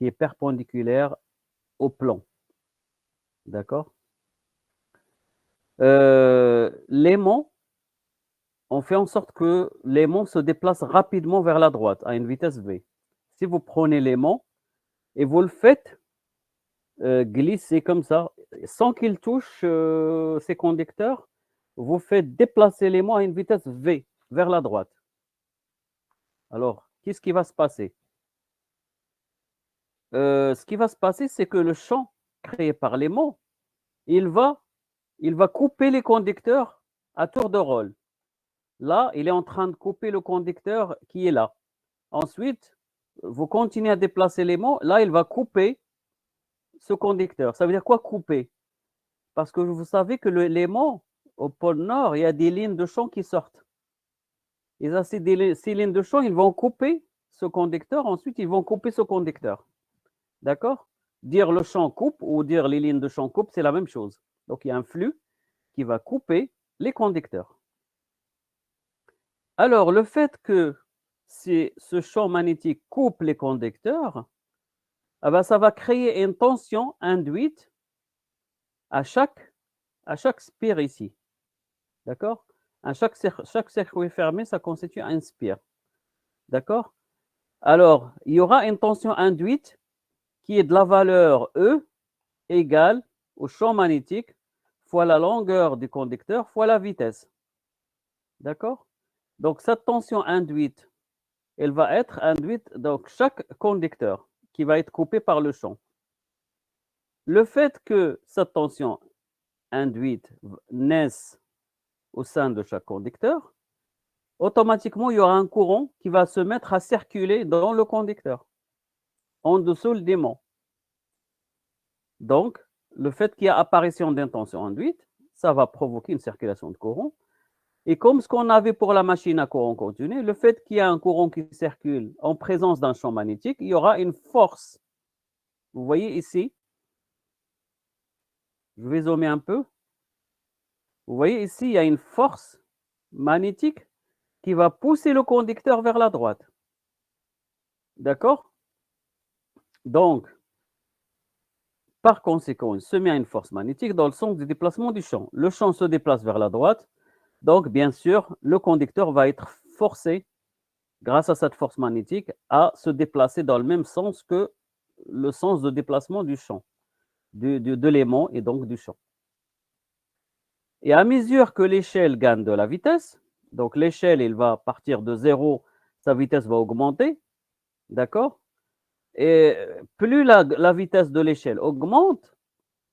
qui est perpendiculaire au plan. D'accord? L'aimant, on fait en sorte que l'aimant se déplace rapidement vers la droite à une vitesse v. Si vous prenez l'aimant et vous le faites glisser comme ça, sans qu'il touche ces conducteurs, vous faites déplacer l'aimant à une vitesse v vers la droite. Alors, qu'est-ce qui va se passer? Ce qui va se passer, c'est que le champ créé par l'aimant, il va couper les conducteurs à tour de rôle. Là, il est en train de couper le conducteur qui est là. Ensuite, vous continuez à déplacer l'aimant. Là, il va couper ce conducteur. Ça veut dire quoi couper? Parce que vous savez que l'aimant, au pôle Nord, il y a des lignes de champ qui sortent. Et là, ces lignes de champ, ils vont couper ce conducteur. Ensuite, ils vont couper ce conducteur. D'accord? Dire le champ coupe ou dire les lignes de champ coupe, c'est la même chose. Donc, il y a un flux qui va couper les conducteurs. Alors, le fait que ce champ magnétique coupe les conducteurs, ah ben, ça va créer une tension induite à chaque spire ici. D'accord? À chaque circuit fermé, ça constitue un spire. D'accord? Alors, il y aura une tension induite qui est de la valeur E égale au champ magnétique fois la longueur du conducteur fois la vitesse. D'accord? Donc, cette tension induite, elle va être induite dans chaque conducteur qui va être coupé par le champ. Le fait que cette tension induite naisse au sein de chaque conducteur, automatiquement, il y aura un courant qui va se mettre à circuler dans le conducteur, en dessous le démon. Donc, le fait qu'il y a apparition d'une tension induite, ça va provoquer une circulation de courant. Et comme ce qu'on avait pour la machine à courant continu, le fait qu'il y a un courant qui circule en présence d'un champ magnétique, il y aura une force. Vous voyez ici, je vais zoomer un peu. Vous voyez ici, il y a une force magnétique qui va pousser le conducteur vers la droite. D'accord? Donc, par conséquent, il se met à une force magnétique dans le sens du déplacement du champ. Le champ se déplace vers la droite. Donc, bien sûr, le conducteur va être forcé, grâce à cette force magnétique, à se déplacer dans le même sens que le sens de déplacement du champ, de l'aimant et donc du champ. Et à mesure que l'échelle gagne de la vitesse, donc l'échelle, il va partir de 0, sa vitesse va augmenter, d'accord? Et plus la vitesse de l'échelle augmente,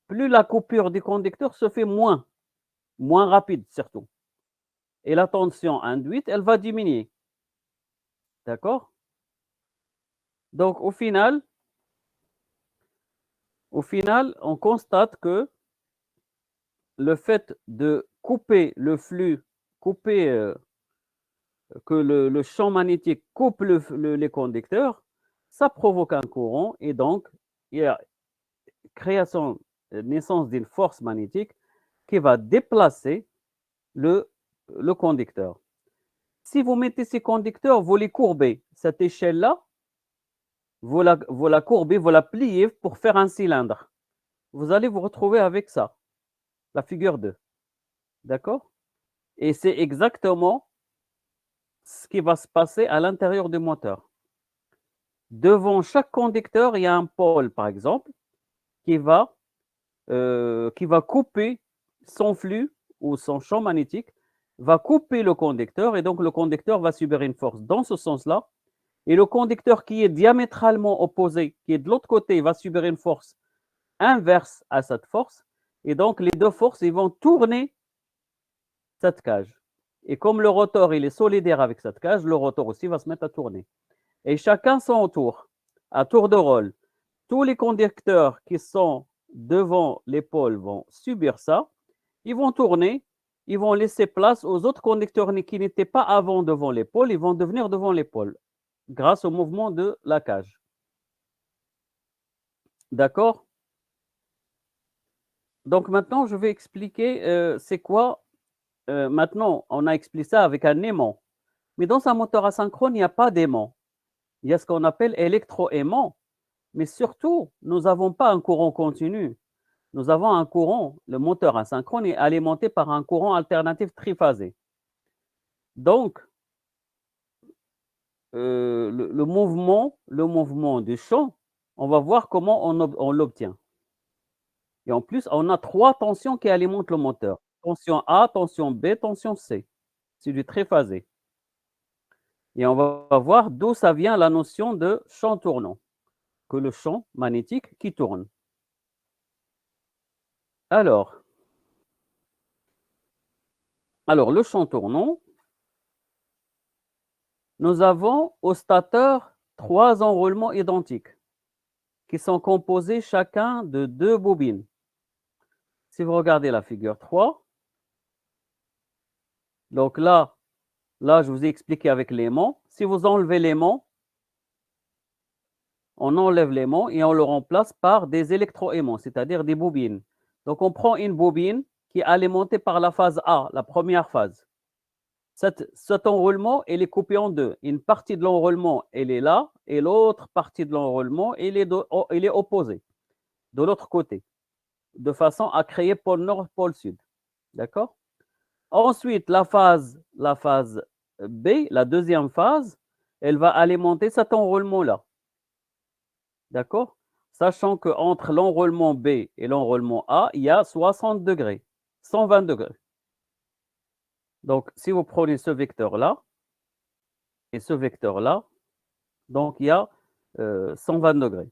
plus la coupure du conducteur se fait moins rapide surtout. Et la tension induite, elle va diminuer. D'accord? Donc au final, on constate que le fait de couper le flux, que le champ magnétique coupe les conducteurs, ça provoque un courant et donc il y a création, naissance d'une force magnétique qui va déplacer le conducteur. Si vous mettez ces conducteurs, vous les courbez, cette échelle-là, vous la courbez, vous la pliez pour faire un cylindre. Vous allez vous retrouver avec ça, la figure 2. D'accord? Et c'est exactement ce qui va se passer à l'intérieur du moteur. Devant chaque conducteur, il y a un pôle, par exemple, qui va couper son flux ou son champ magnétique, va couper le conducteur et donc le conducteur va subir une force dans ce sens-là. Et le conducteur qui est diamétralement opposé, qui est de l'autre côté, va subir une force inverse à cette force. Et donc, les deux forces, ils vont tourner cette cage. Et comme le rotor, il est solidaire avec cette cage, le rotor aussi va se mettre à tourner. Et chacun son tour, à tour de rôle. Tous les conducteurs qui sont devant l'épaule vont subir ça. Ils vont tourner, ils vont laisser place aux autres conducteurs qui n'étaient pas avant devant l'épaule, ils vont devenir devant l'épaule grâce au mouvement de la cage. D'accord? Donc maintenant, je vais expliquer c'est quoi. Maintenant, on a expliqué ça avec un aimant. Mais dans un moteur asynchrone, il n'y a pas d'aimant. Il y a ce qu'on appelle électroaimant. Mais surtout, nous n'avons pas un courant continu. Nous avons un courant, le moteur asynchrone est alimenté par un courant alternatif triphasé. Donc, le mouvement du champ, on va voir comment on l'obtient. Et en plus, on a 3 tensions qui alimentent le moteur. Tension A, tension B, tension C. C'est du triphasé. Et on va voir d'où ça vient la notion de champ tournant, que le champ magnétique qui tourne. Alors, le champ tournant, nous avons au stateur 3 enroulements identiques qui sont composés chacun de 2 bobines. Si vous regardez la figure 3, donc là, je vous ai expliqué avec l'aimant. Si vous enlevez l'aimant, on enlève l'aimant et on le remplace par des électroaimants, c'est-à-dire des bobines. Donc on prend une bobine qui est alimentée par la phase A, la première phase. Cet enroulement, il est coupé en deux. Une partie de l'enroulement, elle est là, et l'autre partie de l'enroulement, elle est opposée, de l'autre côté, de façon à créer pôle nord, pôle sud. D'accord? Ensuite, la phase B, la deuxième phase, elle va alimenter cet enroulement-là. D'accord? Sachant qu'entre l'enroulement B et l'enroulement A, il y a 60 degrés, 120 degrés. Donc, si vous prenez ce vecteur-là et ce vecteur-là, donc il y a 120 degrés.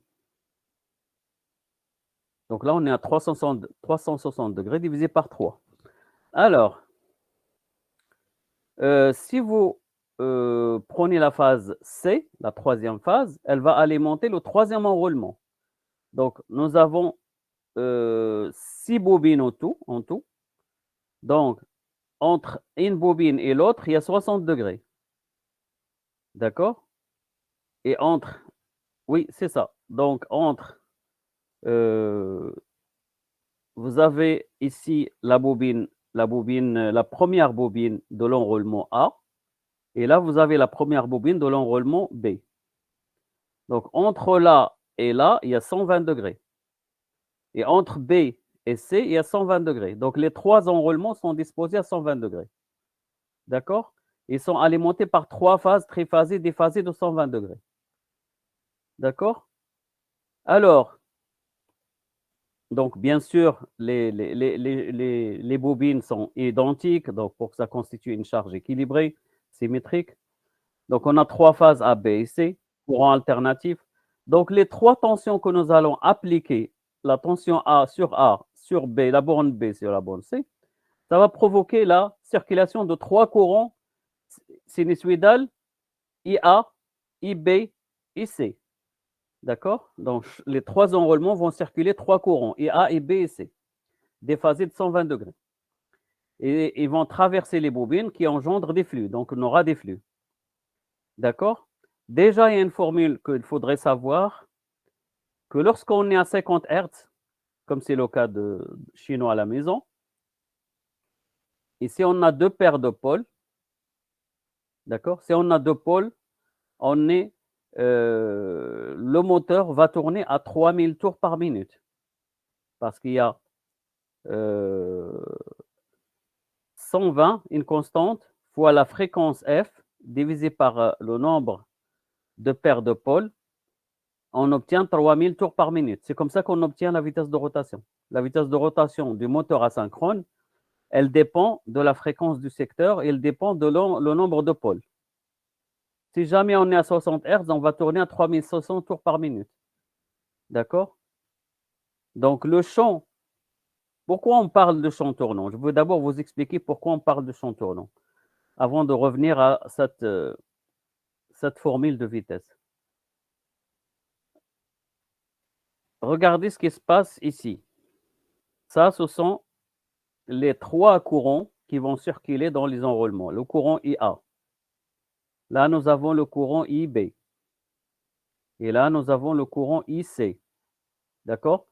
Donc là, on est à 360 degrés divisé par 3. Alors, si vous prenez la phase C, la troisième phase, elle va alimenter le troisième enroulement. Donc, nous avons 6 bobines en tout. Donc, entre une bobine et l'autre, il y a 60 degrés. D'accord? Et oui, c'est ça. Donc, vous avez ici la première bobine de l'enroulement A, et là, vous avez la première bobine de l'enroulement B. Donc, entre là et là, il y a 120 degrés. Et entre B et C, il y a 120 degrés. Donc, les 3 enroulements sont disposés à 120 degrés. D'accord? Ils sont alimentés par 3 phases triphasées, déphasées de 120 degrés. D'accord? Alors, donc bien sûr, les bobines sont identiques, donc pour que ça constitue une charge équilibrée, symétrique. Donc on a 3 phases A, B et C, courant alternatif. Donc les 3 tensions que nous allons appliquer, la tension A, sur B, la borne B sur la borne C, ça va provoquer la circulation de 3 courants sinusoïdales, IA, IB, IC. D'accord? Donc, les 3 enroulements vont circuler 3 courants, et A, et B, et C, déphasés de 120 degrés. Et ils vont traverser les bobines qui engendrent des flux. Donc, on aura des flux. D'accord? Déjà, il y a une formule qu'il faudrait savoir, que lorsqu'on est à 50 Hz, comme c'est le cas de chez nous à la maison, et si on a 2 paires de pôles, d'accord? Si on a 2 pôles, le moteur va tourner à 3000 tours par minute. Parce qu'il y a 120, une constante, fois la fréquence f, divisé par le nombre de paires de pôles, on obtient 3000 tours par minute. C'est comme ça qu'on obtient la vitesse de rotation. La vitesse de rotation du moteur asynchrone, elle dépend de la fréquence du secteur et elle dépend de le nombre de pôles. Si jamais on est à 60 Hz, on va tourner à 3600 tours par minute. D'accord? Donc le champ, pourquoi on parle de champ tournant? Je veux d'abord vous expliquer pourquoi on parle de champ tournant, avant de revenir à cette formule de vitesse. Regardez ce qui se passe ici. Ça, ce sont les 3 courants qui vont circuler dans les enroulements. Le courant IA. Là, nous avons le courant IB. Et là, nous avons le courant IC. D'accord?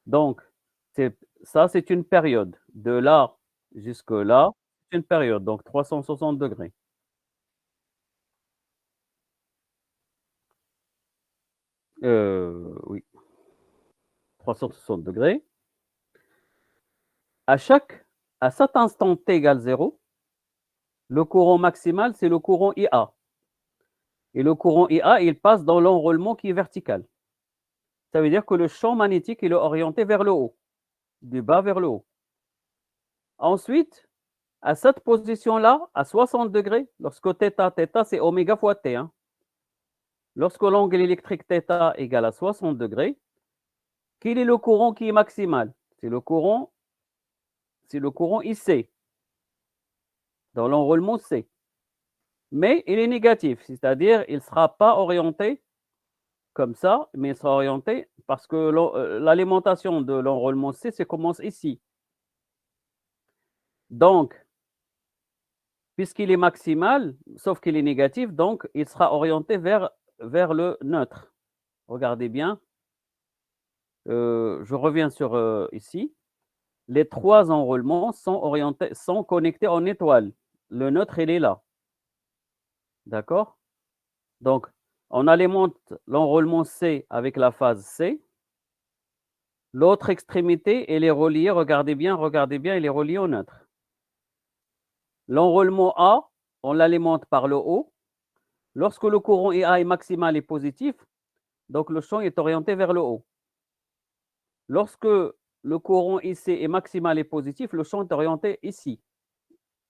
Donc, ça, c'est une période. De là jusque là, c'est une période. Donc, 360 degrés. Oui, 360 degrés. À cet instant t égale 0, le courant maximal, c'est le courant IA. Et le courant IA, il passe dans l'enroulement qui est vertical. Ça veut dire que le champ magnétique, il est orienté vers le haut, du bas vers le haut. Ensuite, à cette position-là, à 60 degrés, lorsque θ, c'est oméga fois T. Hein. Lorsque l'angle électrique θ égale à 60 degrés, quel est le courant qui est maximal? C'est le courant IC, dans l'enroulement C. Mais il est négatif, c'est-à-dire il ne sera pas orienté comme ça, mais il sera orienté parce que l'alimentation de l'enroulement C, ça commence ici. Donc, puisqu'il est maximal, sauf qu'il est négatif, donc il sera orienté vers le neutre. Regardez bien. Je reviens sur ici. Les 3 enroulements sont connectés en étoile. Le neutre, il est là. D'accord? Donc, on alimente l'enroulement C avec la phase C. L'autre extrémité, elle est reliée, regardez bien, elle est reliée au neutre. L'enroulement A, on l'alimente par le haut. Lorsque le courant IA est maximal et positif, donc le champ est orienté vers le haut. Lorsque le courant IC est maximal et positif, le champ est orienté ici,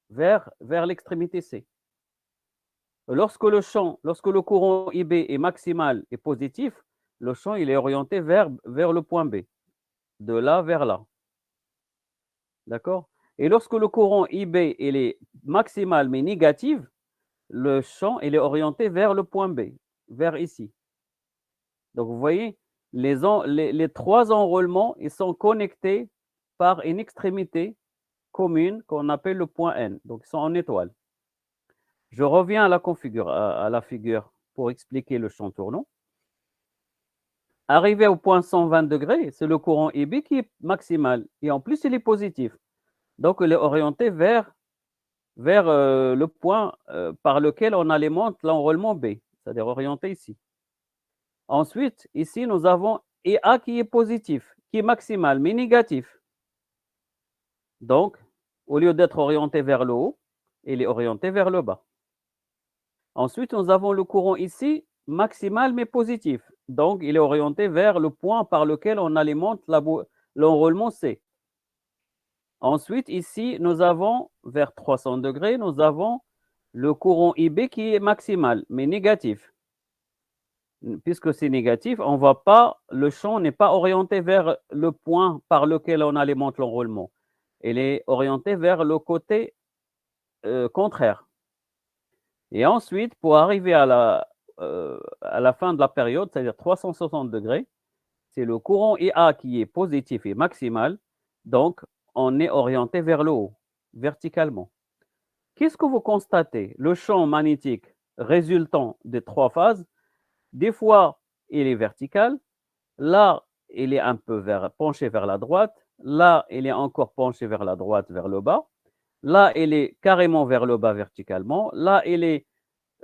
vers l'extrémité C. Lorsque le courant IB est maximal et positif, le champ il est orienté vers le point B, de là vers là. D'accord? Et lorsque le courant IB il est maximal mais négatif, le champ il est orienté vers le point B, vers ici. Donc vous voyez, les 3 enroulements ils sont connectés par une extrémité commune qu'on appelle le point N. Donc ils sont en étoile. Je reviens à la figure pour expliquer le champ tournant. Arrivé au point 120 degrés, c'est le courant IB qui est maximal et en plus il est positif. Donc il est orienté vers le point par lequel on alimente l'enroulement B, c'est-à-dire orienté ici. Ensuite, ici, nous avons IA qui est positif, qui est maximal, mais négatif. Donc, au lieu d'être orienté vers le haut, il est orienté vers le bas. Ensuite, nous avons le courant ici, maximal mais positif. Donc, il est orienté vers le point par lequel on alimente l'enroulement C. Ensuite, ici, nous avons, vers 300 degrés, nous avons le courant IB qui est maximal, mais négatif. Puisque c'est négatif, on voit pas, le champ n'est pas orienté vers le point par lequel on alimente l'enroulement. Il est orienté vers le côté contraire. Et ensuite, pour arriver à la fin de la période, c'est-à-dire 360 degrés, c'est le courant IA qui est positif et maximal, donc on est orienté vers le haut, verticalement. Qu'est-ce que vous constatez? Le champ magnétique résultant des 3 phases, des fois, il est vertical, là, il est un peu penché vers la droite, là, il est encore penché vers la droite, vers le bas, là, il est carrément vers le bas verticalement, là, il est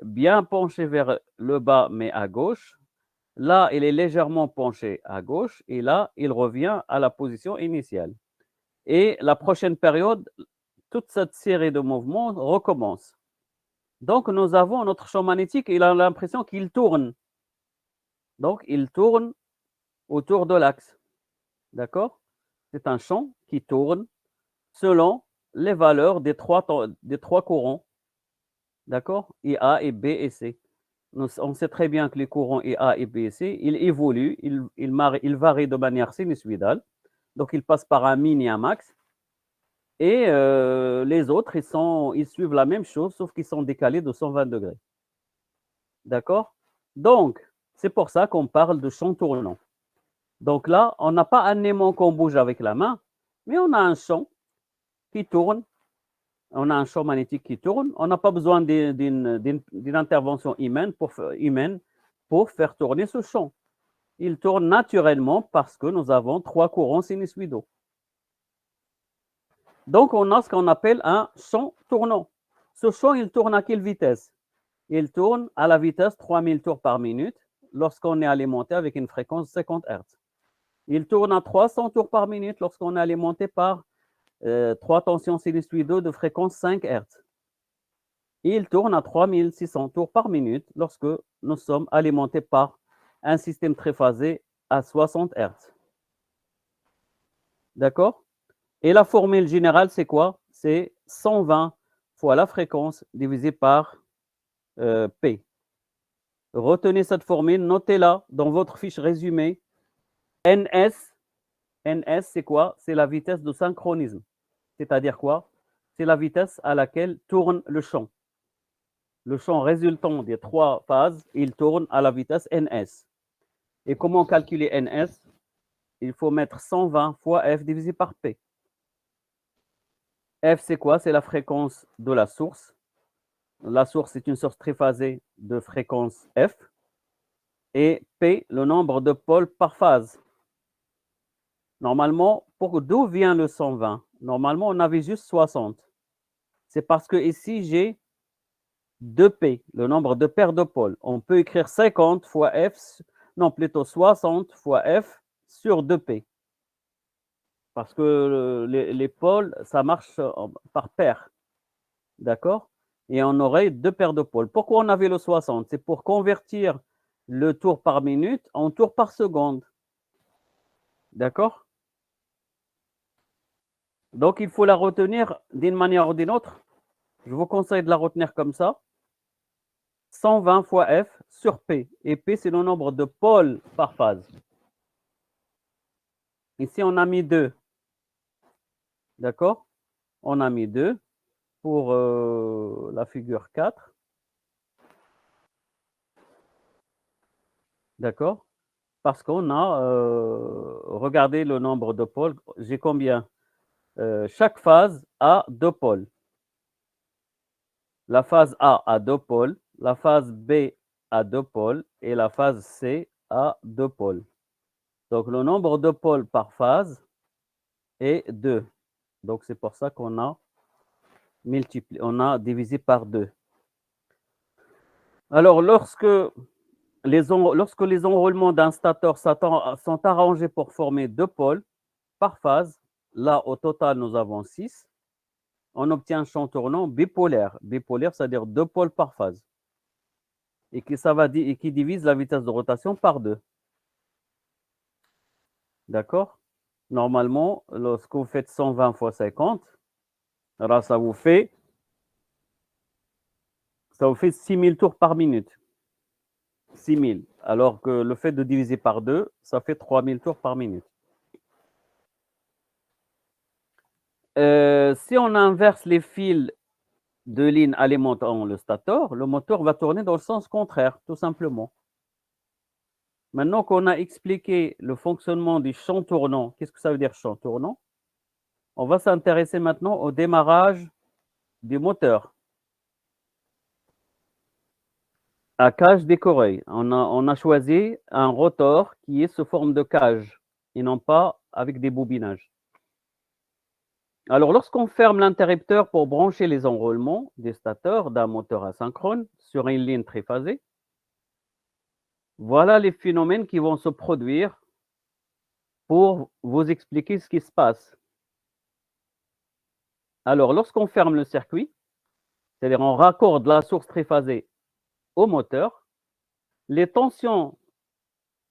bien penché vers le bas, mais à gauche, là, il est légèrement penché à gauche, et là, il revient à la position initiale. Et la prochaine période, toute cette série de mouvements recommence. Donc, nous avons notre champ magnétique, il a l'impression qu'il tourne. Donc, il tourne autour de l'axe. D'accord? C'est un champ qui tourne selon les valeurs des 3 courants. D'accord? IA et B et C. On sait très bien que les courants IA et B et C, ils évoluent, ils varient de manière sinusoïdale. Donc, ils passent par un min et un max. Et les autres, ils suivent la même chose, sauf qu'ils sont décalés de 120 degrés. D'accord? Donc, c'est pour ça qu'on parle de champ tournant. Donc là, on n'a pas un aimant qu'on bouge avec la main, mais on a un champ qui tourne, on a un champ magnétique qui tourne. On n'a pas besoin d'une intervention humaine pour faire tourner ce champ. Il tourne naturellement parce que nous avons 3 courants sinusoïdaux. Donc, on a ce qu'on appelle un champ tournant. Ce champ, il tourne à quelle vitesse? Il tourne à la vitesse 3000 tours par minute. lorsqu'on est alimenté avec une fréquence de 50 Hz. Il tourne à 300 tours par minute lorsqu'on est alimenté par 3 tensions sinusoïdaux de fréquence 5 Hz. Et il tourne à 3600 tours par minute lorsque nous sommes alimentés par un système triphasé à 60 Hz. D'accord? Et la formule générale, c'est quoi? C'est 120 fois la fréquence divisé par P. Retenez cette formule, notez-la dans votre fiche résumée. NS, c'est quoi? C'est la vitesse de synchronisme. C'est-à-dire quoi? C'est la vitesse à laquelle tourne le champ. Le champ résultant des 3 phases, il tourne à la vitesse NS. Et comment calculer NS? Il faut mettre 120 fois F divisé par P. F, c'est quoi? C'est la fréquence de la source. La source est une source triphasée de fréquence F. Et P, le nombre de pôles par phase. Normalement, d'où vient le 120? Normalement, on avait juste 60. C'est parce que ici, j'ai 2P, le nombre de paires de pôles. On peut écrire 50 fois F, non, plutôt 60 fois F sur 2P. Parce que les pôles, ça marche par paire. D'accord? Et on aurait 2 paires de pôles. Pourquoi on avait le 60? C'est pour convertir le tour par minute en tour par seconde. D'accord? Donc, il faut la retenir d'une manière ou d'une autre. Je vous conseille de la retenir comme ça. 120 fois F sur P. Et P, c'est le nombre de pôles par phase. Ici, on a mis 2. D'accord? On a mis 2 pour la figure 4. D'accord? Parce qu'on a regardé le nombre de pôles. J'ai combien? Chaque phase a 2 pôles. La phase A a 2 pôles, la phase B a 2 pôles et la phase C a 2 pôles. Donc, le nombre de pôles par phase est 2. Donc, c'est pour ça qu'on a divisé par 2. Alors, lorsque les enroulements d'un stateur sont arrangés pour former 2 pôles par phase, là, au total, nous avons 6. On obtient un champ tournant bipolaire. Bipolaire, c'est-à-dire 2 pôles par phase. Et qui divise la vitesse de rotation par 2. D'accord? Normalement, lorsque vous faites 120 fois 50, alors ça vous fait 6000 tours par minute. 6000. Alors que le fait de diviser par 2, ça fait 3000 tours par minute. Si on inverse les fils de ligne alimentant le stator, le moteur va tourner dans le sens contraire, tout simplement. Maintenant qu'on a expliqué le fonctionnement du champ tournant, qu'est-ce que ça veut dire champ tournant? On va s'intéresser maintenant au démarrage du moteur. À cage décorée, on a choisi un rotor qui est sous forme de cage et non pas avec des bobinages. Alors, lorsqu'on ferme l'interrupteur pour brancher les enroulements des stateurs d'un moteur asynchrone sur une ligne triphasée, voilà les phénomènes qui vont se produire pour vous expliquer ce qui se passe. Alors, lorsqu'on ferme le circuit, c'est-à-dire on raccorde la source triphasée au moteur, les tensions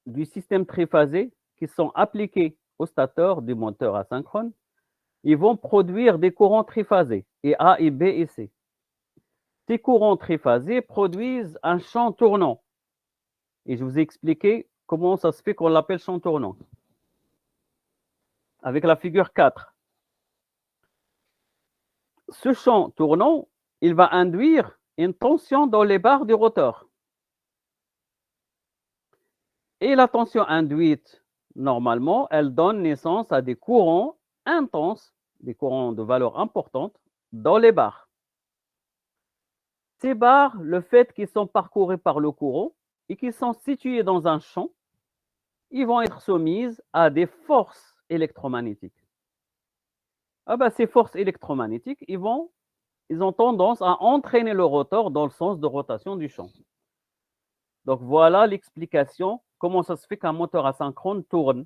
du système triphasé qui sont appliquées au stateur du moteur asynchrone, ils vont produire des courants triphasés, et A, et B, et C. Ces courants triphasés produisent un champ tournant. Et je vous ai expliqué comment ça se fait qu'on l'appelle champ tournant. Avec la figure 4. Ce champ tournant, il va induire une tension dans les barres du rotor. Et la tension induite, normalement, elle donne naissance à des courants intenses, des courants de valeur importante, dans les barres. Ces barres, le fait qu'ils sont parcourus par le courant et qu'ils sont situés dans un champ, ils vont être soumises à des forces électromagnétiques. Ces forces électromagnétiques, ils ont tendance à entraîner le rotor dans le sens de rotation du champ. Donc, voilà l'explication, comment ça se fait qu'un moteur asynchrone tourne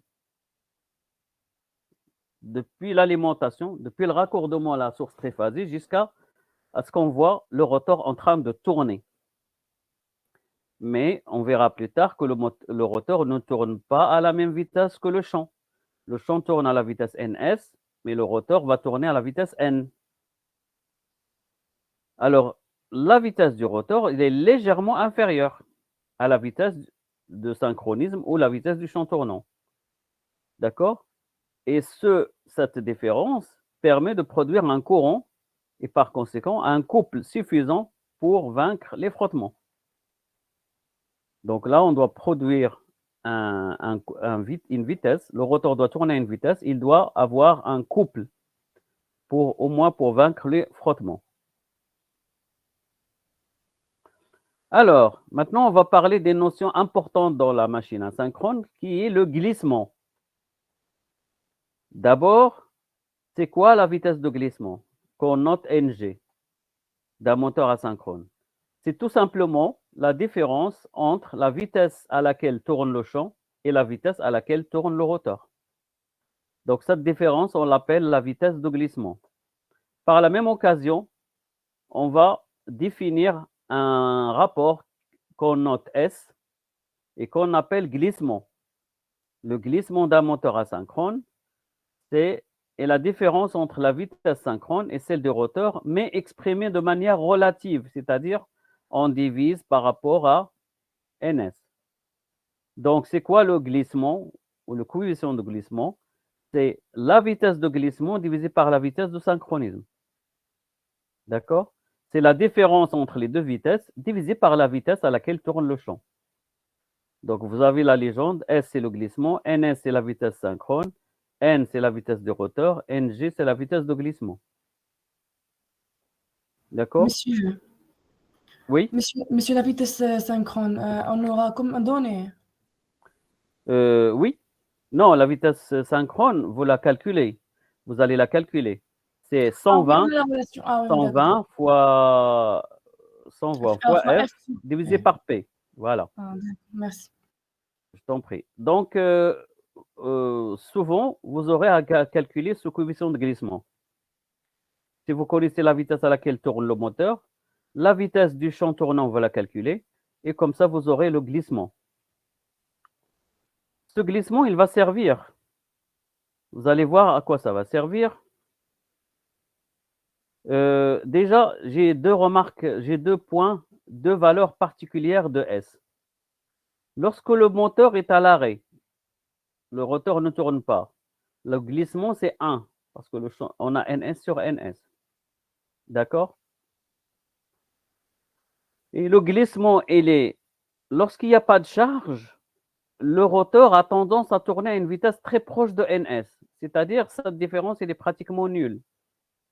depuis l'alimentation, depuis le raccordement à la source triphasique jusqu'à ce qu'on voit le rotor en train de tourner. Mais on verra plus tard que le rotor ne tourne pas à la même vitesse que le champ. Le champ tourne à la vitesse ns, mais le rotor va tourner à la vitesse n. Alors, la vitesse du rotor, il est légèrement inférieure à la vitesse de synchronisme ou la vitesse du champ tournant. D'accord? Et cette différence permet de produire un courant et par conséquent un couple suffisant pour vaincre les frottements. Donc là, on doit produire une vitesse. Le rotor doit tourner à une vitesse. Il doit avoir un couple au moins pour vaincre les frottements. Alors, maintenant, on va parler des notions importantes dans la machine asynchrone, qui est le glissement. D'abord, c'est quoi la vitesse de glissement qu'on note Ng d'un moteur asynchrone? C'est tout simplement la différence entre la vitesse à laquelle tourne le champ et la vitesse à laquelle tourne le rotor. Donc, cette différence, on l'appelle la vitesse de glissement. Par la même occasion, on va définir un rapport qu'on note S et qu'on appelle glissement. Le glissement d'un moteur asynchrone, c'est la différence entre la vitesse synchrone et celle du rotor, mais exprimée de manière relative, c'est-à-dire on divise par rapport à ns. Donc, c'est quoi le glissement ou le coefficient de glissement? C'est la vitesse de glissement divisée par la vitesse de synchronisme. D'accord? C'est la différence entre les deux vitesses divisée par la vitesse à laquelle tourne le champ. Donc, vous avez la légende, S c'est le glissement, ns c'est la vitesse synchrone, n c'est la vitesse du rotor, ng c'est la vitesse de glissement. D'accord? Monsieur, Oui? monsieur, la vitesse synchrone, on aura comme donné. Oui. Non, la vitesse synchrone, vous la calculez. Vous allez la calculer. C'est 120, la relation. Ah, oui, 120 fois 120 fois F divisé par P. Voilà, Ah, merci. je t'en prie. Donc, souvent, vous aurez à calculer ce coefficient de glissement. Si vous connaissez la vitesse à laquelle tourne le moteur, la vitesse du champ tournant, vous la calculez, et comme ça, vous aurez le glissement. Ce glissement, il va servir. Vous allez voir à quoi ça va servir. Déjà, j'ai deux remarques, j'ai 2 points, 2 valeurs particulières de S. Lorsque le moteur est à l'arrêt, le rotor ne tourne pas. Le glissement, c'est 1, parce que on a ns sur ns. D'accord? Et le glissement, lorsqu'il n'y a pas de charge, le rotor a tendance à tourner à une vitesse très proche de ns. C'est-à-dire, cette différence, elle est pratiquement nulle.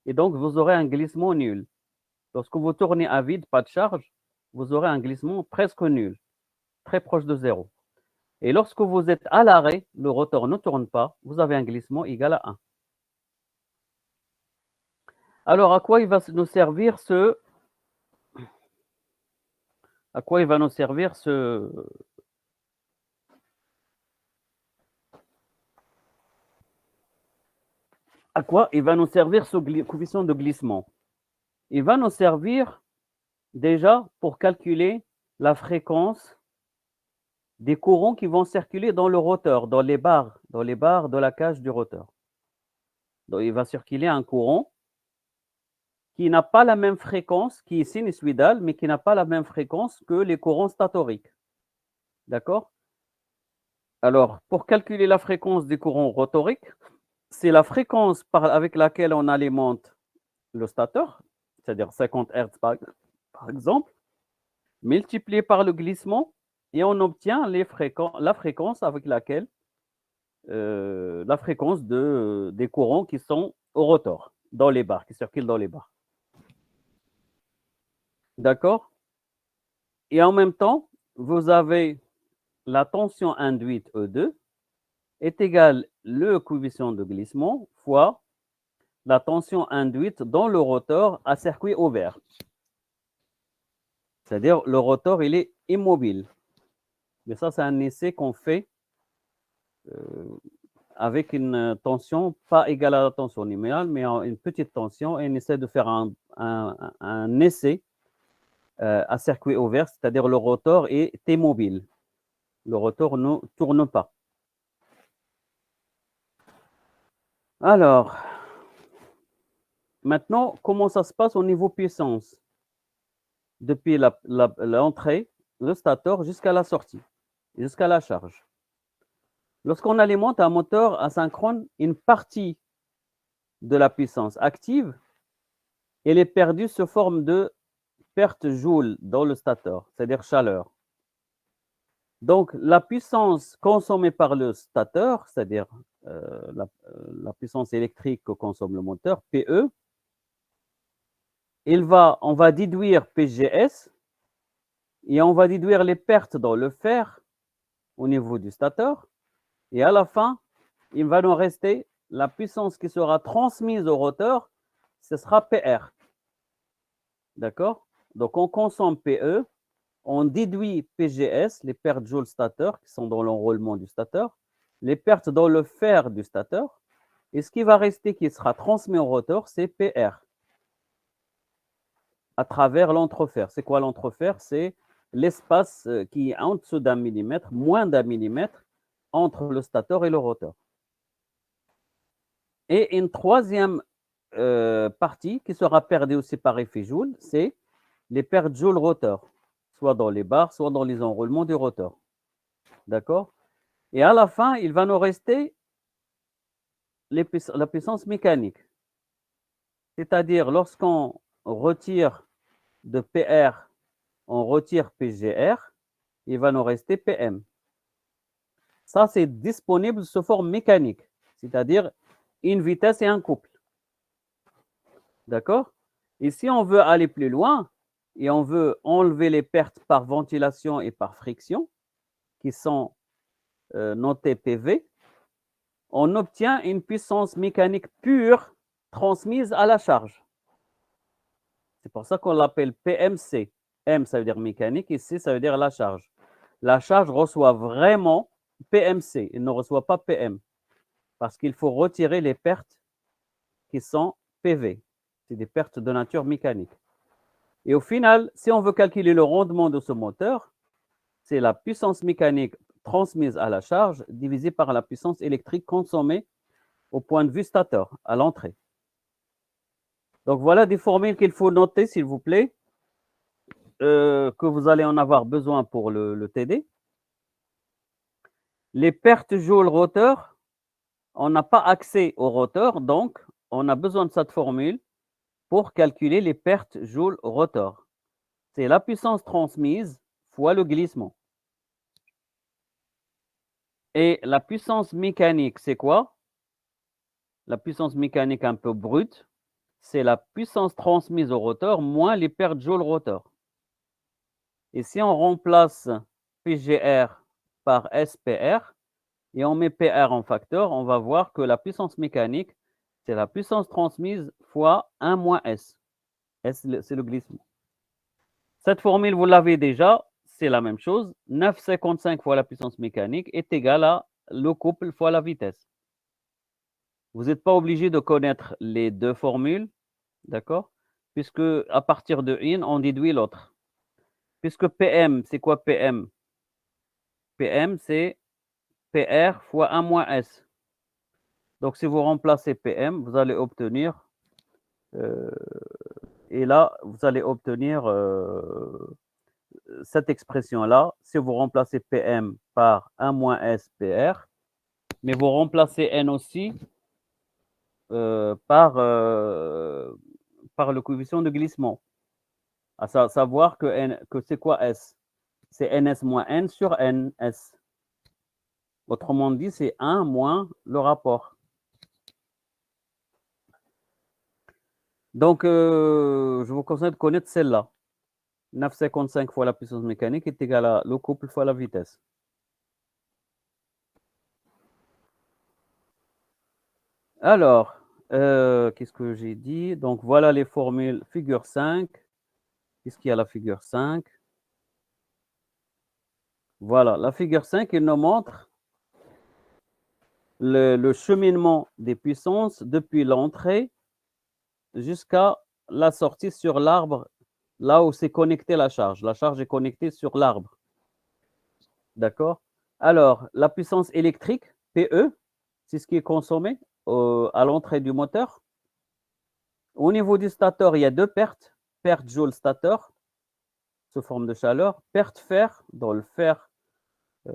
Et donc, vous aurez un glissement nul. Lorsque vous tournez à vide, pas de charge, vous aurez un glissement presque nul, très proche de 0. Et lorsque vous êtes à l'arrêt, le rotor ne tourne pas, vous avez un glissement égal à 1. Alors, à quoi il va nous servir à quoi il va nous servir à quoi il va nous servir ce coefficient de glissement? Il va nous servir déjà pour calculer la fréquence des courants qui vont circuler dans le rotor, dans les barres de la cage du rotor. Donc, il va circuler un courant qui n'a pas la même fréquence, qui est sinusoïdal, mais qui n'a pas la même fréquence que les courants statoriques. D'accord? Alors, pour calculer la fréquence des courants rotoriques, c'est la fréquence avec laquelle on alimente le stateur, c'est-à-dire 50 Hz par exemple, multiplié par le glissement, et on obtient la fréquence avec laquelle la fréquence des courants qui sont au rotor, dans les barres, qui circulent dans les barres. D'accord? Et en même temps, vous avez la tension induite E2 est égale le coefficient de glissement fois la tension induite dans le rotor à circuit ouvert. C'est-à-dire le rotor, il est immobile. Mais ça, c'est un essai qu'on fait avec une tension pas égale à la tension nominale, mais une petite tension, et on essaie de faire un essai à circuit ouvert, c'est-à-dire le rotor est mobile. Le rotor ne tourne pas. Alors, maintenant, comment ça se passe au niveau puissance? Depuis l'entrée, le stator, jusqu'à la sortie, jusqu'à la charge. Lorsqu'on alimente un moteur asynchrone, une partie de la puissance active, elle est perdue sous forme de perte joule dans le stator, c'est-à-dire chaleur. Donc, la puissance consommée par le stator, c'est-à-dire la puissance électrique que consomme le moteur, PE, on va déduire PGS et on va déduire les pertes dans le fer au niveau du stator. Et à la fin, il va nous rester la puissance qui sera transmise au rotor, ce sera PR. D'accord? Donc, on consomme PE, on déduit PGS, les pertes Joule stator qui sont dans l'enroulement du stator, les pertes dans le fer du stator, et ce qui va rester, qui sera transmis au rotor, c'est PR à travers l'entrefer. C'est quoi l'entrefer? C'est l'espace qui est en dessous d'un millimètre, moins d'un millimètre, entre le stator et le rotor. Et une troisième partie qui sera perdue aussi par effet Joule, c'est les pertes Joule rotor, soit dans les barres, soit dans les enroulements du rotor. D'accord? Et à la fin, il va nous rester la puissance mécanique. C'est-à-dire, lorsqu'on retire de PR, on retire PGR, il va nous rester PM. Ça, c'est disponible sous forme mécanique, c'est-à-dire une vitesse et un couple. D'accord? Et si on veut aller plus loin et on veut enlever les pertes par ventilation et par friction, qui sont notées PV, on obtient une puissance mécanique pure transmise à la charge. C'est pour ça qu'on l'appelle PMC. M, ça veut dire mécanique, et C, ça veut dire la charge. La charge reçoit vraiment PMC, il ne reçoit pas PM, parce qu'il faut retirer les pertes qui sont PV. C'est des pertes de nature mécanique. Et au final, si on veut calculer le rendement de ce moteur, c'est la puissance mécanique transmise à la charge divisée par la puissance électrique consommée au point de vue stator, à l'entrée. Donc voilà des formules qu'il faut noter, s'il vous plaît, que vous allez en avoir besoin pour le TD. Les pertes Joule rotor, on n'a pas accès au rotor, donc on a besoin de cette formule pour calculer les pertes Joule rotor. C'est la puissance transmise fois le glissement. Et la puissance mécanique, c'est quoi? La puissance mécanique un peu brute, c'est la puissance transmise au rotor moins les pertes Joule rotor. Et si on remplace PGR par SPR et on met PR en facteur, on va voir que la puissance mécanique, c'est la puissance transmise fois 1 moins S. S, c'est le glissement. Cette formule, vous l'avez déjà, c'est la même chose. 9,55 fois la puissance mécanique est égal à le couple fois la vitesse. Vous n'êtes pas obligé de connaître les deux formules, d'accord? Puisque à partir de une, on déduit l'autre. Puisque PM, c'est quoi PM? PM, c'est PR fois 1 moins S. Donc, si vous remplacez PM, vous allez obtenir, et là, vous allez obtenir cette expression-là. Si vous remplacez PM par 1 moins S PR, mais vous remplacez N aussi par le coefficient de glissement. À savoir que c'est quoi S? C'est NS moins N sur NS. Autrement dit, c'est 1 moins le rapport. Donc, je vous conseille de connaître celle-là. 9,55 fois la puissance mécanique est égal à le couple fois la vitesse. Alors, qu'est-ce que j'ai dit? Donc, voilà les formules figure 5. Qu'est-ce qu'il y a à la figure 5? Voilà, la figure 5, il nous montre le cheminement des puissances depuis l'entrée jusqu'à la sortie sur l'arbre, là où c'est connecté la charge. La charge est connectée sur l'arbre. D'accord? Alors, la puissance électrique, PE, c'est ce qui est consommé à l'entrée du moteur. Au niveau du stateur, il y a deux pertes. Perte joule stateur, sous forme de chaleur. Perte fer, euh,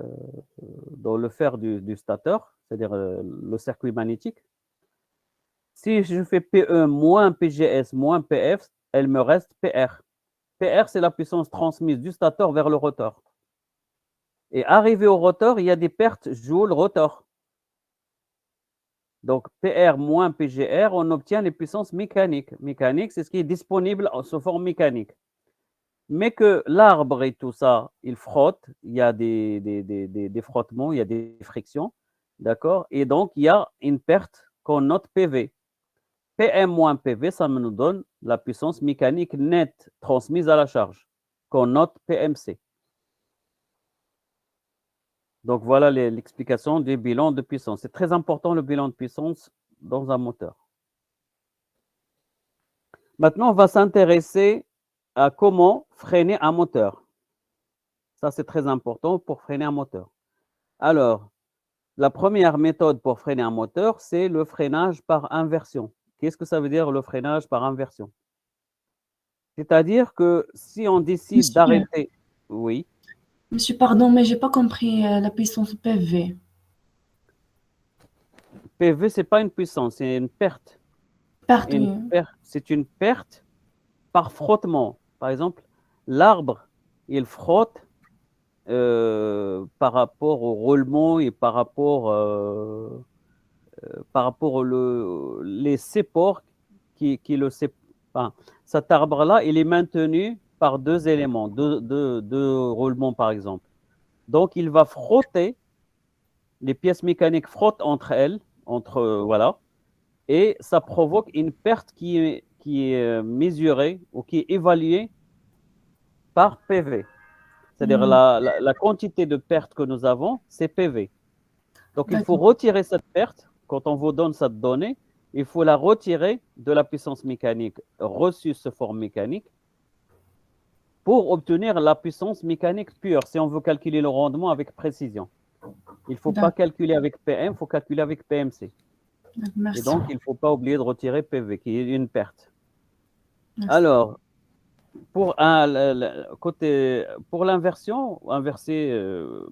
dans le fer du stateur, c'est-à-dire le circuit magnétique. Si je fais PE moins PGS moins PF, elle me reste PR. PR, c'est la puissance transmise du stateur vers le rotor. Et arrivé au rotor, il y a des pertes joule rotor. Donc, PR moins PGR, on obtient les puissances mécaniques. Mécanique, c'est ce qui est disponible sous forme mécanique. Mais que l'arbre et tout ça, il frotte, il y a des frottements, il y a des frictions, d'accord? Et donc, il y a une perte qu'on note PV. PM moins PV, ça nous donne la puissance mécanique nette transmise à la charge, qu'on note PMC. Donc, voilà l'explication du bilan de puissance. C'est très important le bilan de puissance dans un moteur. Maintenant, on va s'intéresser à comment freiner un moteur. Ça, c'est très important pour freiner un moteur. Alors, la première méthode pour freiner un moteur, c'est le freinage par inversion. Qu'est-ce que ça veut dire le freinage par inversion? C'est-à-dire que si on décide Monsieur, d'arrêter, oui, monsieur, pardon, mais j'ai pas compris la puissance PV. PV, c'est pas une puissance, c'est une perte. Perte, oui. C'est une perte par frottement. Par exemple, l'arbre, il frotte par rapport au roulement et par rapport les supports qui le enfin, cet arbre-là, il est maintenu par deux éléments, deux roulements par exemple. Donc, il va frotter, les pièces mécaniques frottent entre elles, voilà, et ça provoque une perte qui est mesurée ou qui est évaluée par PV. C'est-à-dire Hmm, la quantité de perte que nous avons, c'est PV. Donc, il faut d'accord, retirer cette perte. Quand on vous donne cette donnée, il faut la retirer de la puissance mécanique reçue sous forme mécanique pour obtenir la puissance mécanique pure, si on veut calculer le rendement avec précision. Il ne faut pas d'accord, calculer avec PM, il faut calculer avec PMC. Et merci, donc, il ne faut pas oublier de retirer PV, qui est une perte. merci. Alors, pour l'inversion, inverser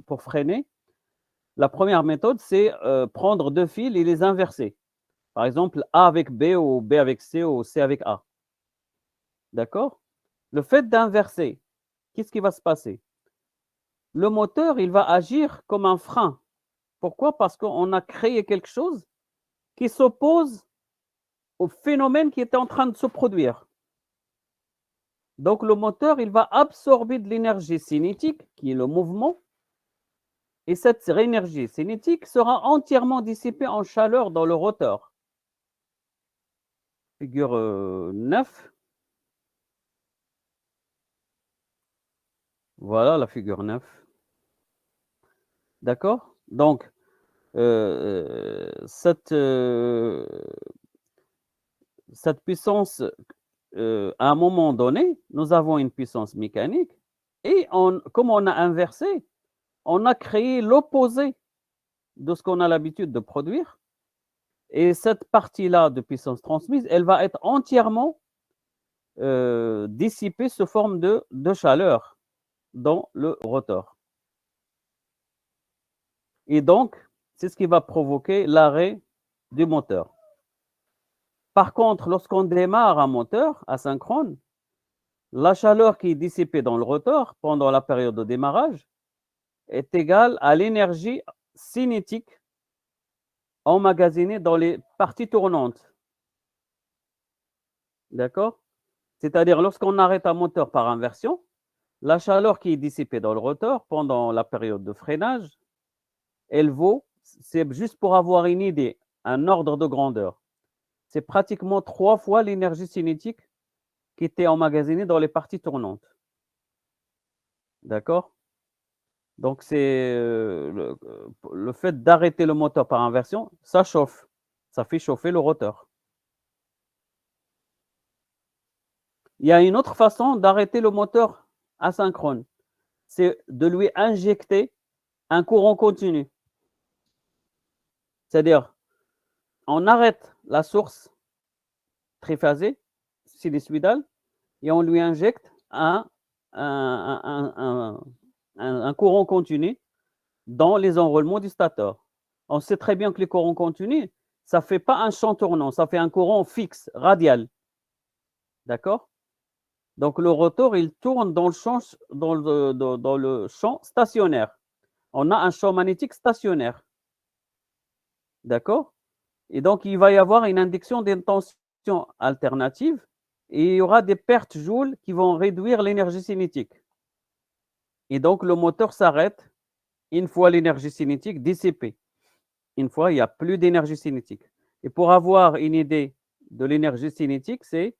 pour freiner, la première méthode, c'est prendre deux fils et les inverser. Par exemple, A avec B ou B avec C ou C avec A. D'accord? Le fait d'inverser, qu'est-ce qui va se passer? Le moteur, il va agir comme un frein. Pourquoi? Parce qu'on a créé quelque chose qui s'oppose au phénomène qui était en train de se produire. Donc, le moteur, il va absorber de l'énergie cinétique, qui est le mouvement, et cette énergie cinétique sera entièrement dissipée en chaleur dans le rotor. Figure 9. Voilà la figure 9. D'accord? Donc, cette puissance, à un moment donné, nous avons une puissance mécanique et comme on a inversé, on a créé l'opposé de ce qu'on a l'habitude de produire. Et cette partie-là de puissance transmise, elle va être entièrement dissipée sous forme de chaleur dans le rotor. Et donc, c'est ce qui va provoquer l'arrêt du moteur. Par contre, lorsqu'on démarre un moteur asynchrone, la chaleur qui est dissipée dans le rotor pendant la période de démarrage est égale à l'énergie cinétique emmagasinée dans les parties tournantes. D'accord? C'est-à-dire, lorsqu'on arrête un moteur par inversion, la chaleur qui est dissipée dans le rotor pendant la période de freinage, elle vaut, c'est juste pour avoir une idée, un ordre de grandeur. C'est pratiquement 3 fois l'énergie cinétique qui était emmagasinée dans les parties tournantes. D'accord? Donc, c'est le fait d'arrêter le moteur par inversion, ça chauffe. Ça fait chauffer le rotor. Il y a une autre façon d'arrêter le moteur asynchrone. C'est de lui injecter un courant continu. C'est-à-dire, on arrête la source triphasée, sinusoïdale, et on lui injecte un courant continu dans les enroulements du stateur. On sait très bien que les courants continus, ça ne fait pas un champ tournant, ça fait un courant fixe, radial. D'accord? Donc le rotor, il tourne dans le champ stationnaire. On a un champ magnétique stationnaire. D'accord? Et donc, il va y avoir une induction d'intention alternative et il y aura des pertes joules qui vont réduire l'énergie cinétique. Et donc, le moteur s'arrête une fois l'énergie cinétique dissipée. Une fois, il n'y a plus d'énergie cinétique. Et pour avoir une idée de l'énergie cinétique, c'est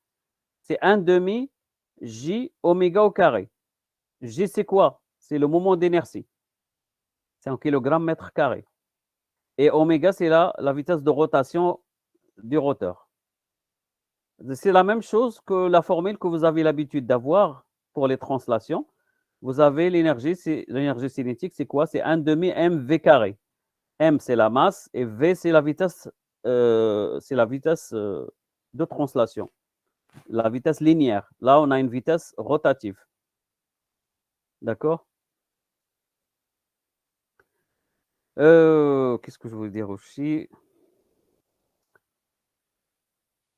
1 demi J oméga au carré. J, c'est quoi? C'est le moment d'inertie. C'est en kilogrammes mètre carré. Et oméga, c'est la vitesse de rotation du rotor. C'est la même chose que la formule que vous avez l'habitude d'avoir pour les translations. Vous avez l'énergie cinétique, c'est quoi? C'est 1 demi mv carré. M, c'est la masse et V, c'est la vitesse, de translation, la vitesse linéaire. Là, on a une vitesse rotative. D'accord? Qu'est-ce que je voulais dire aussi?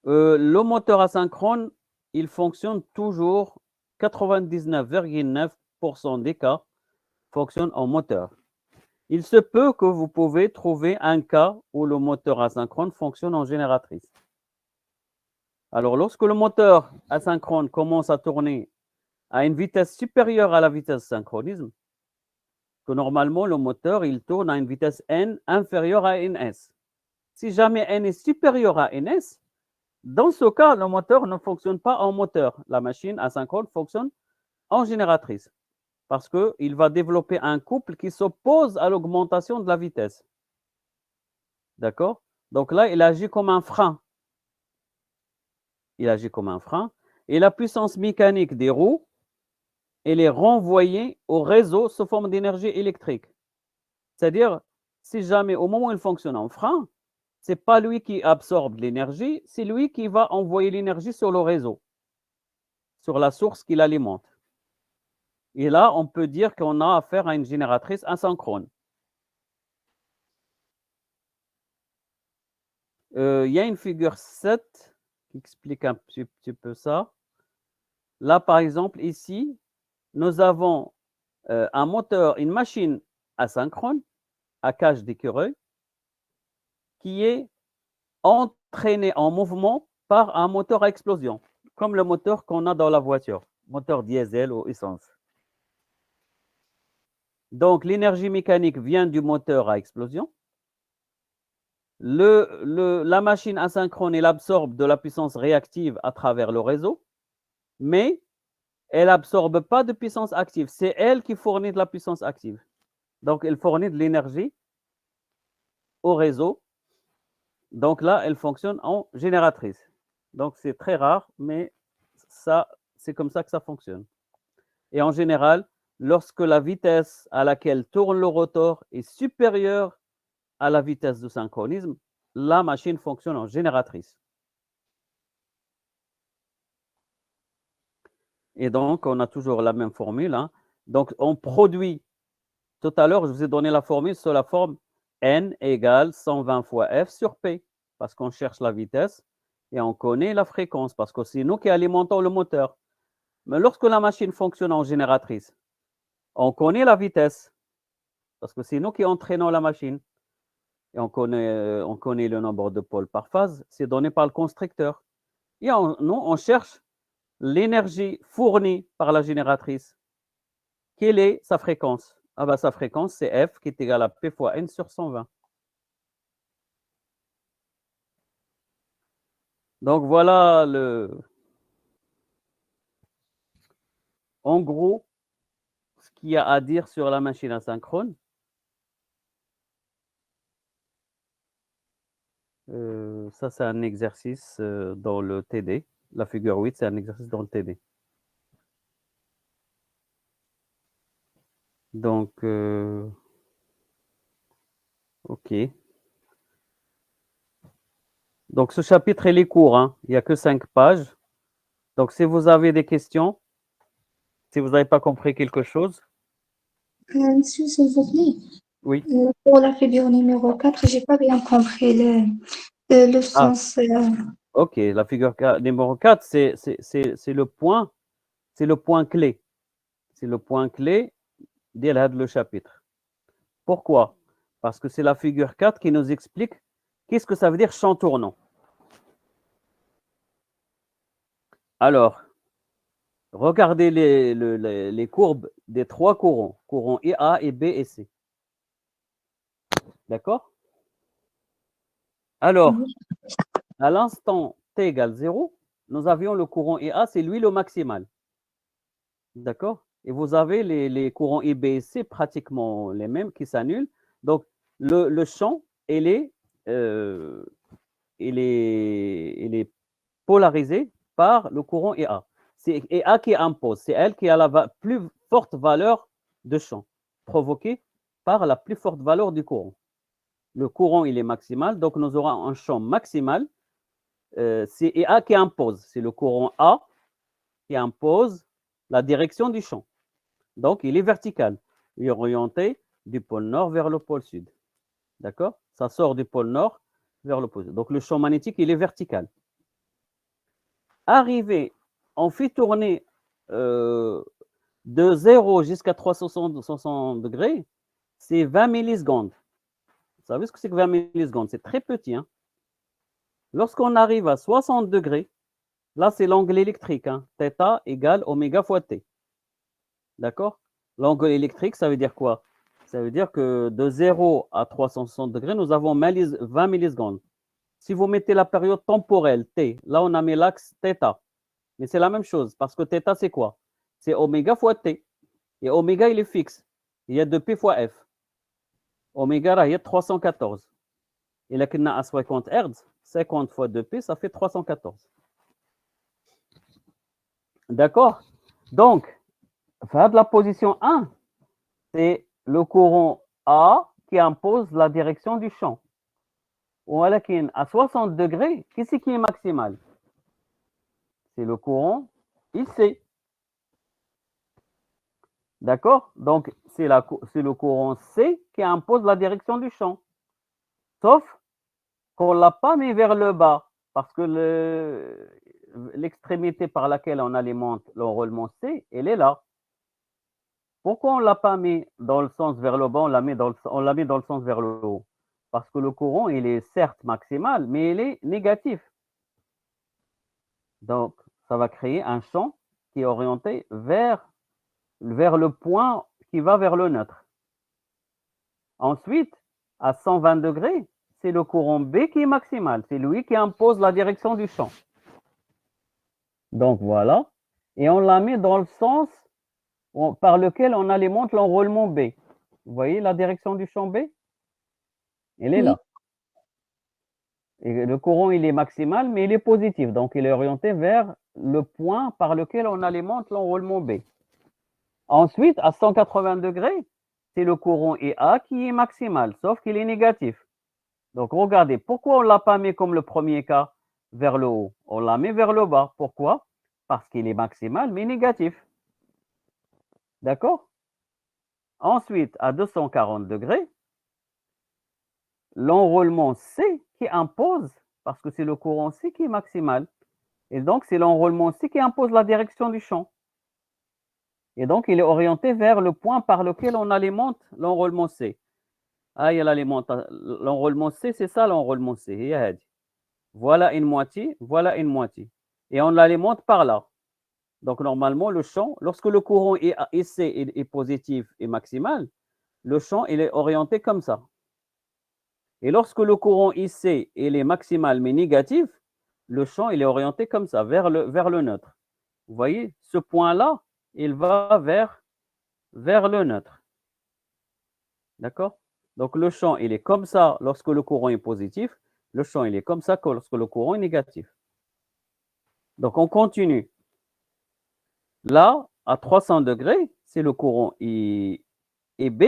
Le moteur asynchrone, il fonctionne toujours 99,9% des cas fonctionne en moteur. Il se peut que vous pouvez trouver un cas où le moteur asynchrone fonctionne en génératrice. Alors, lorsque le moteur asynchrone commence à tourner à une vitesse supérieure à la vitesse synchronisme, que normalement le moteur il tourne à une vitesse n inférieure à ns. Si jamais n est supérieur à ns, dans ce cas, le moteur ne fonctionne pas en moteur. La machine asynchrone fonctionne en génératrice parce qu'il va développer un couple qui s'oppose à l'augmentation de la vitesse. D'accord? Donc là, il agit comme un frein. Il agit comme un frein. Et la puissance mécanique des roues, elle est renvoyée au réseau sous forme d'énergie électrique. C'est-à-dire, si jamais au moment où il fonctionne en frein, ce n'est pas lui qui absorbe l'énergie, c'est lui qui va envoyer l'énergie sur le réseau, sur la source qui l'alimente. Et là, on peut dire qu'on a affaire à une génératrice asynchrone. Il y a une figure 7 qui explique un petit peu ça. Là, par exemple, ici, nous avons un moteur, une machine asynchrone à cage d'écureuil qui est entraînée en mouvement par un moteur à explosion, comme le moteur qu'on a dans la voiture, moteur diesel ou essence. Donc, l'énergie mécanique vient du moteur à explosion. La machine asynchrone, elle absorbe de la puissance réactive à travers le réseau, mais elle n'absorbe pas de puissance active. C'est elle qui fournit de la puissance active. Donc, elle fournit de l'énergie au réseau. Donc là, elle fonctionne en génératrice. Donc, c'est très rare, mais ça, c'est comme ça que ça fonctionne. Et en général, lorsque la vitesse à laquelle tourne le rotor est supérieure à la vitesse de synchronisme, la machine fonctionne en génératrice. Et donc, on a toujours la même formule. Hein. Donc, on produit, tout à l'heure, je vous ai donné la formule sur la forme N égale 120 fois F sur P, parce qu'on cherche la vitesse et on connaît la fréquence, parce que c'est nous qui alimentons le moteur. Mais lorsque la machine fonctionne en génératrice, on connaît la vitesse, parce que c'est nous qui entraînons la machine. Et on connaît le nombre de pôles par phase, c'est donné par le constructeur. Et nous, on cherche l'énergie fournie par la génératrice. Quelle est sa fréquence? Ah ben, sa fréquence, c'est F qui est égal à P fois N sur 120. Donc voilà en gros qu'il y a à dire sur la machine asynchrone? Ça, c'est un exercice dans le TD. La figure 8, c'est un exercice dans le TD. Donc, OK. Donc, ce chapitre, il est court, hein. Il n'y a que 5 pages. Donc, si vous avez des questions, si vous n'avez pas compris quelque chose, Monsieur, s'il vous plaît, oui. pour la figure numéro 4, j'ai pas bien compris le Ah, sens. OK. La figure numéro 4, c'est le point clé. C'est le point clé le chapitre. Pourquoi? Parce que c'est la figure 4 qui nous explique qu'est-ce que ça veut dire champ tournant. Alors, regardez les courbes des 3 courants, courant A et B et C. D'accord? Alors, à l'instant t égale 0, nous avions le courant A, c'est lui le maximal. D'accord? Et vous avez les courants I, B et C pratiquement les mêmes qui s'annulent. Donc, le champ, il est polarisé par le courant A. C'est A qui impose, c'est elle qui a la plus forte valeur de champ, provoquée par la plus forte valeur du courant. Le courant, il est maximal, donc nous aurons un champ maximal. C'est A qui impose, c'est le courant A qui impose la direction du champ. Donc, il est vertical, il est orienté du pôle nord vers le pôle sud. D'accord? Ça sort du pôle nord vers le pôle sud. Donc, le champ magnétique, il est vertical. Arrivé, on fait tourner de 0 jusqu'à 360 degrés, c'est 20 millisecondes. Vous savez ce que c'est que 20 millisecondes? C'est très petit. Hein? Lorsqu'on arrive à 60 degrés, là, c'est l'angle électrique. Hein? Θ égale oméga fois T. D'accord? L'angle électrique, ça veut dire quoi? Ça veut dire que de 0 à 360 degrés, nous avons 20 millisecondes. Si vous mettez la période temporelle T, là, on a mis l'axe θ. Mais c'est la même chose, parce que θ, c'est quoi? C'est oméga fois T. Et oméga, il est fixe. Il y a 2P fois F. Oméga, il y a 314. Et là, qu'on a à 50 Hz, 50 fois 2P, ça fait 314. D'accord? Donc, faire de la position 1, c'est le courant A qui impose la direction du champ. Ou à 60 degrés, qu'est-ce qui est maximal? C'est le courant IC. D'accord? Donc, c'est le courant C qui impose la direction du champ. Sauf qu'on ne l'a pas mis vers le bas, parce que l'extrémité par laquelle on alimente l'enroulement C, elle est là. Pourquoi on ne l'a pas mis dans le sens vers le bas, on l'a mis dans le sens vers le haut? Parce que le courant, il est certes maximal, mais il est négatif. Donc, ça va créer un champ qui est orienté vers le point qui va vers le neutre. Ensuite, à 120 degrés, c'est le courant B qui est maximal. C'est lui qui impose la direction du champ. Donc, voilà. Et on la met dans le sens par lequel on alimente l'enroulement B. Vous voyez la direction du champ B? Elle est là. Et le courant, il est maximal, mais il est positif. Donc, il est orienté vers le point par lequel on alimente l'enroulement B. Ensuite, à 180 degrés, c'est le courant A qui est maximal, sauf qu'il est négatif. Donc, regardez, pourquoi on ne l'a pas mis comme le premier cas vers le haut? On l'a mis vers le bas. Pourquoi? Parce qu'il est maximal, mais négatif. D'accord? Ensuite, à 240 degrés, l'enroulement C qui impose, parce que c'est le courant C qui est maximal. Et donc, c'est l'enroulement C qui impose la direction du champ. Et donc, il est orienté vers le point par lequel on alimente l'enroulement C. Ah, il y a l'enroulement C, c'est ça l'enroulement C. Voilà une moitié, voilà une moitié. Et on l'alimente par là. Donc, normalement, le champ, lorsque le courant IC est positif et maximal, le champ, il est orienté comme ça. Et lorsque le courant IC, il est maximal mais négatif, le champ, il est orienté comme ça, vers le neutre. Vous voyez, ce point-là, il va vers vers le neutre. D'accord? Donc, le champ, il est comme ça lorsque le courant est positif. Le champ, il est comme ça lorsque le courant est négatif. Donc, on continue. Là, à 300 degrés, c'est le courant I et B.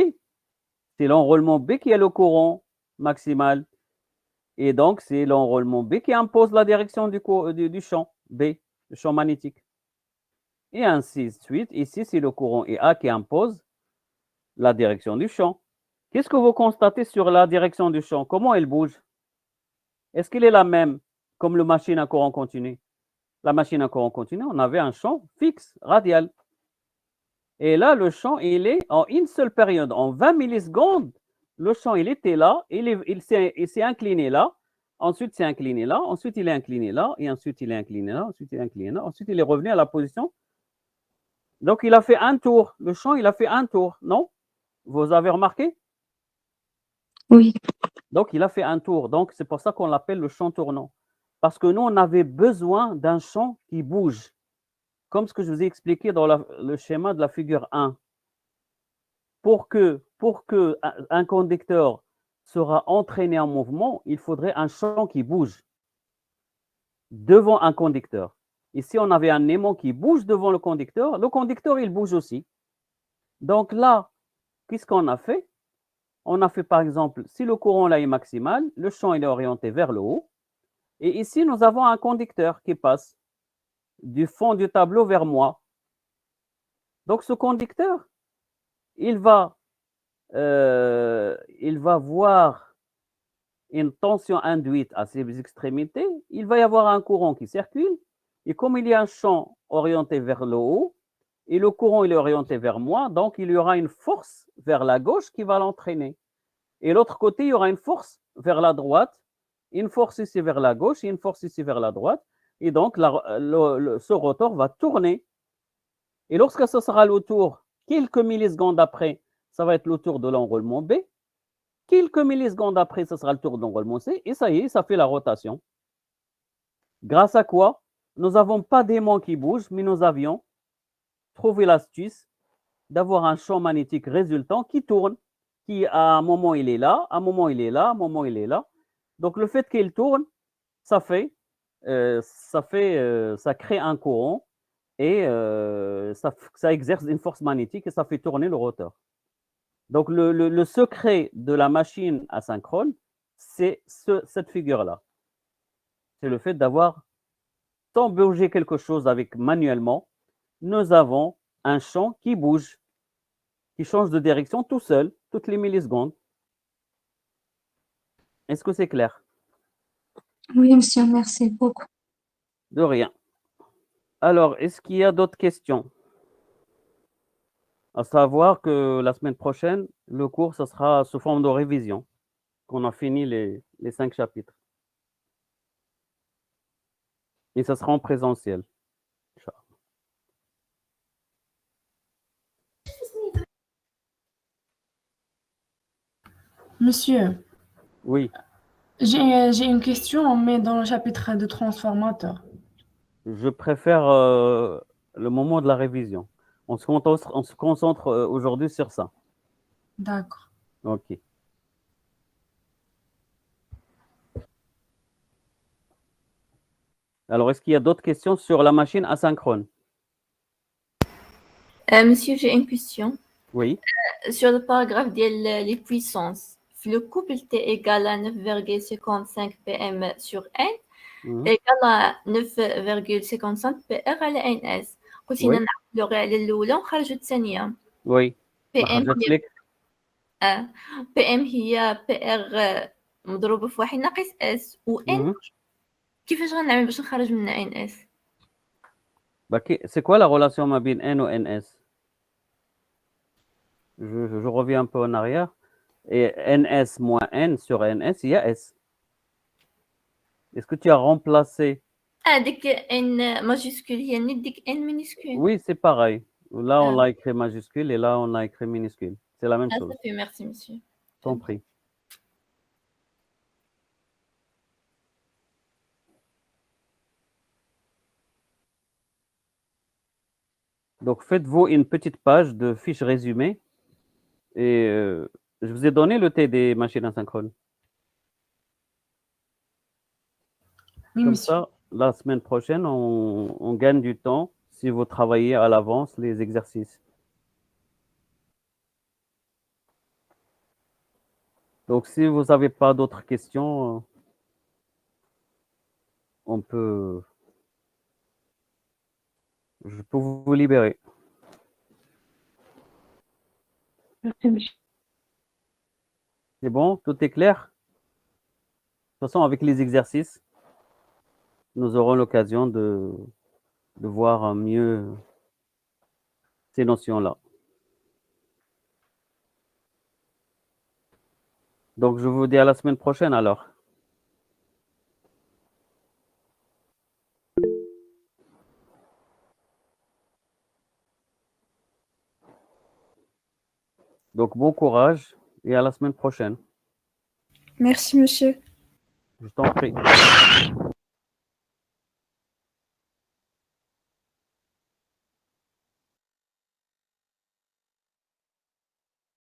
C'est l'enrôlement B qui est le courant maximal. Et donc, c'est l'enrôlement B qui impose la direction du champ B, le champ magnétique. Et ainsi de suite. Ici, c'est le courant A qui impose la direction du champ. Qu'est-ce que vous constatez sur la direction du champ? Comment elle bouge? Est-ce qu'elle est la même comme la machine à courant continu? La machine à courant continu, on avait un champ fixe, radial. Et là, le champ, il est en une seule période, en 20 millisecondes, le champ, il était là, il s'est incliné là, ensuite s'est incliné là, ensuite il est incliné là, et ensuite il est incliné là, ensuite il est incliné là, ensuite il est revenu à la position. Donc, il a fait un tour. Le champ, il a fait un tour, non? Vous avez remarqué? Oui. Donc, il a fait un tour. Donc, c'est pour ça qu'on l'appelle le champ tournant. Parce que nous, on avait besoin d'un champ qui bouge. Comme ce que je vous ai expliqué dans le schéma de la figure 1. Pour que un conducteur sera entraîné en mouvement, il faudrait un champ qui bouge devant un conducteur. Ici, on avait un aimant qui bouge devant le conducteur. Le conducteur, il bouge aussi. Donc là, qu'est-ce qu'on a fait? On a fait, par exemple, si le courant là est maximal, le champ il est orienté vers le haut. Et ici, nous avons un conducteur qui passe du fond du tableau vers moi. Donc, ce conducteur, il va voir une tension induite à ses extrémités. Il va y avoir un courant qui circule. Et comme il y a un champ orienté vers le haut, et le courant il est orienté vers moi, donc il y aura une force vers la gauche qui va l'entraîner. Et l'autre côté, il y aura une force vers la droite, une force ici vers la gauche et une force ici vers la droite. Et donc, ce rotor va tourner. Et lorsque ce sera le tour, quelques millisecondes après, ça va être le tour de l'enrôlement B. Quelques millisecondes après, ce sera le tour de l'enrôlement C. Et ça y est, ça fait la rotation. Grâce à quoi? Nous n'avons pas d'aimant qui bouge, mais nous avions trouvé l'astuce d'avoir un champ magnétique résultant qui tourne, qui à un moment il est là, à un moment il est là, à un moment il est là. Donc le fait qu'il tourne, ça crée un courant et ça exerce une force magnétique et ça fait tourner le rotor. Donc le secret de la machine asynchrone, c'est cette figure-là. C'est le fait d'avoir, sans bouger quelque chose avec manuellement, nous avons un champ qui bouge, qui change de direction tout seul, toutes les millisecondes. Est-ce que c'est clair? Oui, monsieur, merci beaucoup. De rien. Alors, est-ce qu'il y a d'autres questions? À savoir que la semaine prochaine, le cours, ça sera sous forme de révision, qu'on a fini les 5 chapitres. Et ça sera en présentiel. Monsieur, Oui, j'ai une question, mais dans le chapitre de transformateur. je préfère le moment de la révision. On se concentre aujourd'hui sur ça. D'accord. OK. Alors, est-ce qu'il y a d'autres questions sur la machine asynchrone? Monsieur, j'ai une question. Oui. Sur le paragraphe des puissances, le couple T égale à 9,55 pm sur N égale à 9,55 PR على NS. قلت لنا Oui. نعملوا غير على الأولى ونخرجوا الثانية. Oui. PM هي PR مضروبة في 1 ناقص S و N كيفاش غنعمل باش نخرج منها NS؟ C'est quoi la relation ma bin N ou NS? Je reviens un peu en arrière. Et NS moins N sur NS, il y a S. Est-ce que tu as remplacé? ديك N majuscule هي نيت ديك N minuscule. Oui, c'est pareil. Là, on l'a écrit majuscule et là, on l'a écrit minuscule. C'est la même chose. Ça fait, merci, monsieur. T'en prie. Donc, faites-vous une petite page de fiche résumée et je vous ai donné le thé des machines asynchrones. Oui, Comme monsieur. ça, la semaine prochaine, on gagne du temps si vous travaillez à l'avance les exercices. Donc, si vous n'avez pas d'autres questions, je peux vous libérer. Merci, monsieur. C'est bon? Tout est clair? De toute façon, avec les exercices, nous aurons l'occasion de voir mieux ces notions-là. Donc, je vous dis à la semaine prochaine alors. Donc, bon courage et à la semaine prochaine. Merci, monsieur. Je t'en prie.